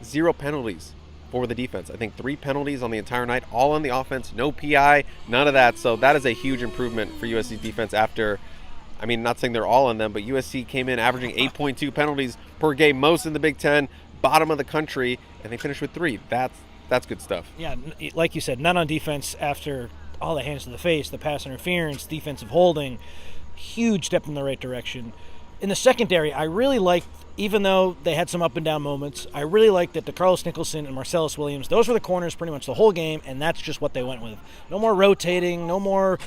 0 penalties for the defense. I think 3 penalties on the entire night, all on the offense, no PI, none of that. So that is a huge improvement for USC's defense after, I mean, not saying they're all on them, but USC came in averaging 8.2 penalties per game, most in the Big Ten, bottom of the country, and they finished with 3. That's good stuff. Yeah, like you said, none on defense after all the hands to the face, the pass interference, defensive holding, huge step in the right direction. In the secondary, I really liked, even though they had some up and down moments, I really liked that DeCarlos Nicholson and Marcellus Williams, those were the corners pretty much the whole game, and that's just what they went with. No more rotating, no more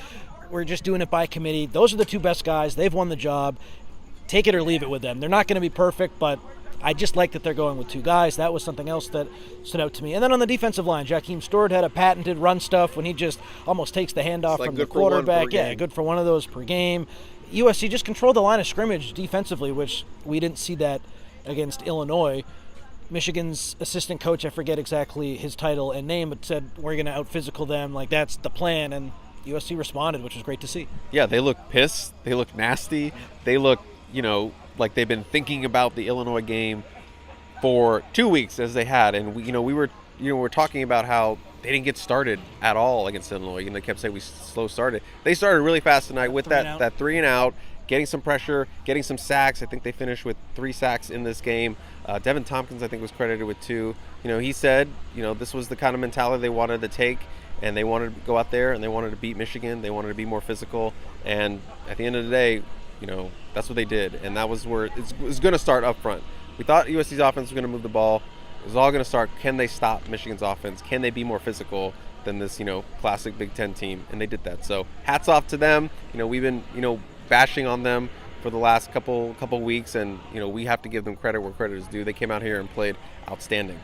we're just doing it by committee. Those are the 2 best guys. They've won the job. Take it or leave it with them. They're not going to be perfect, but I just like that they're going with 2 guys. That was something else that stood out to me. And then on the defensive line, Jakeem Stewart had a patented run stuff when he just almost takes the handoff like from the quarterback. Yeah, good for one of those per game. USC just controlled the line of scrimmage defensively, which we didn't see that against Illinois. Michigan's assistant coach, I forget exactly his title and name, but said we're going to out-physical them. Like, that's the plan, and USC responded, which was great to see. Yeah, they look pissed. They look nasty. They look, like they've been thinking about the Illinois game for 2 weeks as they had. And we were talking about how they didn't get started at all against Illinois. They kept saying we slow started. They started really fast tonight with that 3 and out, getting some pressure, getting some sacks. I think they finished with 3 sacks in this game. Devin Tompkins, I think, was credited with 2. He said, this was the kind of mentality they wanted to take, and they wanted to go out there and they wanted to beat Michigan. They wanted to be more physical. And at the end of the day, that's what they did. And that was where it was going to start up front. We thought USC's offense was going to move the ball. It was all going to start, can they stop Michigan's offense? Can they be more physical than this, classic Big Ten team? And they did that. So hats off to them. We've been, bashing on them for the last couple weeks, and we have to give them credit where credit is due. They came out here and played outstanding.